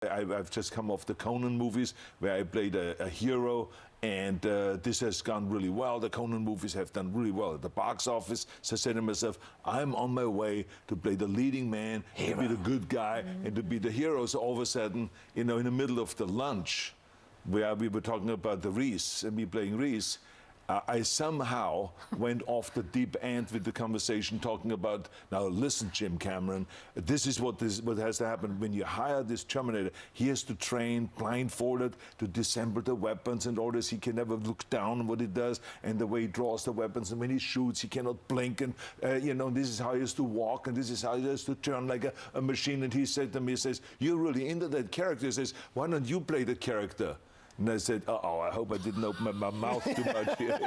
I've just come off the Conan movies where I played a hero, and this has gone really well. The Conan movies have done really well at the box office. So I said to myself, I'm on my way to play the leading man, to be the good guy, and to be the hero. So all of a sudden, in the middle of the lunch, where we were talking about the Reese, and me playing Reese, I somehow went off the deep end with the conversation, talking about, now listen, Jim Cameron, this is what has to happen. When you hire this Terminator, he has to train blindfolded to disassemble the weapons and all this. He can never look down on what he does, and the way he draws the weapons, and when he shoots, he cannot blink, and this is how he has to walk, and this is how he has to turn like a machine. And he said to me, he says, you're really into that character. He says, why don't you play the character? And I said, I hope I didn't open my mouth too much here.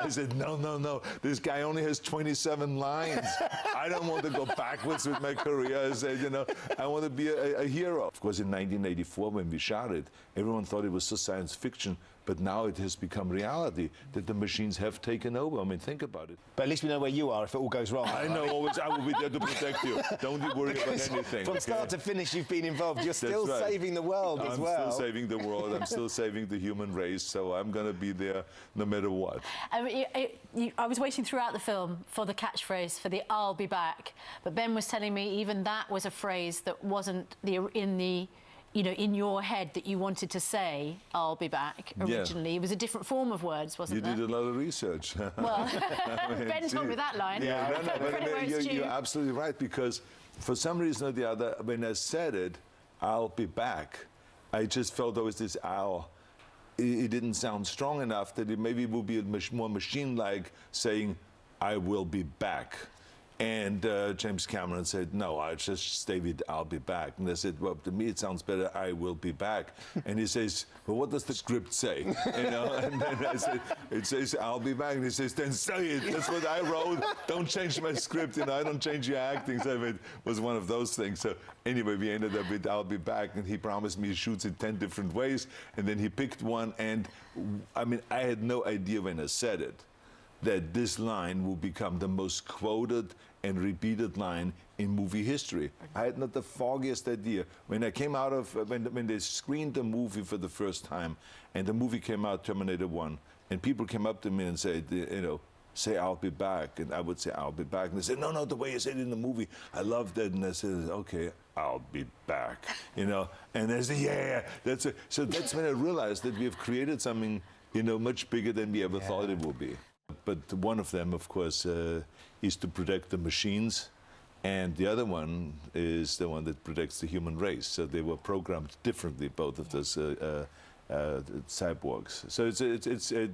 I said, no. This guy only has 27 lines. I don't want to go backwards with my career. I said, I want to be a hero. Of course, in 1984, when we shot it, everyone thought it was just science fiction. But now it has become reality, that the machines have taken over. I mean, think about it. But at least we know where you are if it all goes wrong. I know, always. I will be there to protect you. Don't you worry about anything. From start to finish, you've been involved. You're still saving the world as well. I'm still saving the world. I'm still saving the human race. So I'm going to be there no matter what. I was waiting throughout the film for the catchphrase, for the "I'll be back." But Ben was telling me even that was a phrase that wasn't in your head, that you wanted to say, "I'll be back," originally. Yeah. It was a different form of words, wasn't it? You did a lot of research. Well, Ben told me that line. Yeah, you're absolutely right, because for some reason or the other, when I said it, "I'll be back," I just felt there was this "I'll." It didn't sound strong enough that it maybe would be more machine-like saying, "I will be back." And James Cameron said, no, I just stay with "I'll be back." And I said, well, to me it sounds better, "I will be back." And he says, well, what does the script say? And then I said, it says "I'll be back." And he says, then say it. That's what I wrote. Don't change my script. I don't change your acting. So it was one of those things. So anyway, we ended up with "I'll be back." And he promised me he shoots it 10 different ways. And then he picked one. And I mean, I had no idea when I said it that this line will become the most quoted and repeated line in movie history. I had not the foggiest idea. When I came out of, when they screened the movie for the first time, and the movie came out, Terminator 1, and people came up to me and said, say "I'll be back," and I would say "I'll be back," and they said, no, the way you said it in the movie, I loved it. And I said, okay, "I'll be back," and they said, yeah. So that's when I realized that we have created something, much bigger than we ever thought it would be. But one of them, of course, is to protect the machines, and the other one is the one that protects the human race. So they were programmed differently, both of those cyborgs. So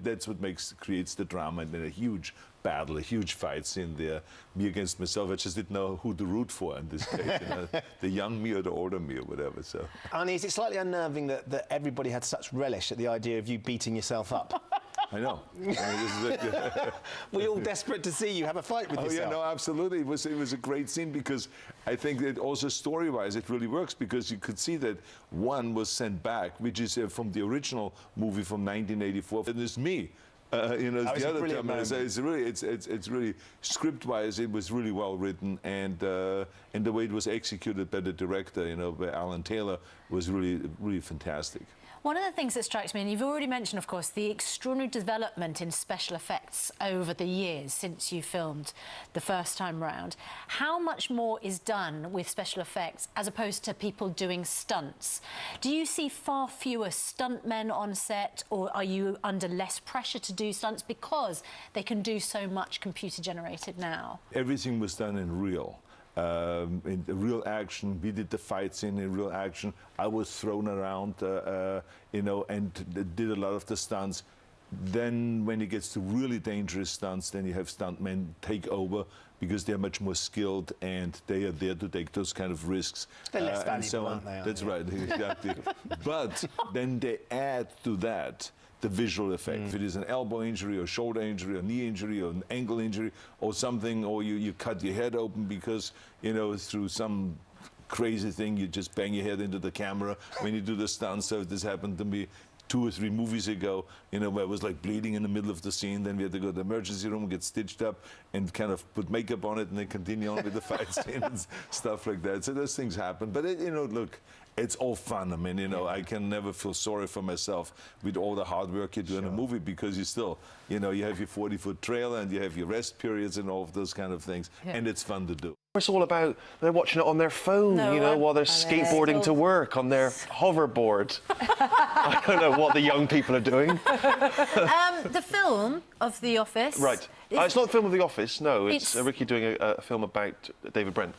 that's what creates the drama, and then a huge battle, a huge fight scene there. Me against myself. I just didn't know who to root for in this case. The young me or the older me or whatever. So. Arnie, is it slightly unnerving that everybody had such relish at the idea of you beating yourself up? I know. We're all desperate to see you have a fight with yourself. Oh yeah, no, absolutely. It was a great scene, because I think that also story-wise it really works, because you could see that one was sent back, which is from the original movie from 1984. And it's me. The other Terminator. So it's really script-wise, it was really well written, and the way it was executed by the director, by Alan Taylor, was really fantastic. One of the things that strikes me, and you've already mentioned, of course, the extraordinary development in special effects over the years since you filmed the first time round. How much more is done with special effects as opposed to people doing stunts? Do you see far fewer stuntmen on set, or are you under less pressure to do stunts because they can do so much computer-generated now? Everything was done in real. In real action. We did the fight scene in real action. I was thrown around, and did a lot of the stunts. Then when it gets to really dangerous stunts, then you have stuntmen take over, because they're much more skilled and they are there to take those kind of risks. They're less valuable, aren't they? That's right, exactly. But then they add to that the visual effect. If it is an elbow injury or shoulder injury or knee injury or an ankle injury or something, or you cut your head open because, through some crazy thing, you just bang your head into the camera when you do the stunt. So this happened to me 2 or 3 movies ago, where I was like bleeding in the middle of the scene. Then we had to go to the emergency room, get stitched up, and kind of put makeup on it, and then continue on with the fight scene and stuff like that. So those things happen. But look, it's all fun. I mean, you know, I can never feel sorry for myself with all the hard work you do in a movie, because you still, you know, you have your 40-foot trailer and you have your rest periods and all of those kind of things, and it's fun to do. It's all about they're watching it on their phone, you know, while they're skateboarding to work on their hoverboard. I don't know what the young people are doing. The film of The Office. Right. It's not the film of The Office, no. It's Ricky doing a film about David Brent.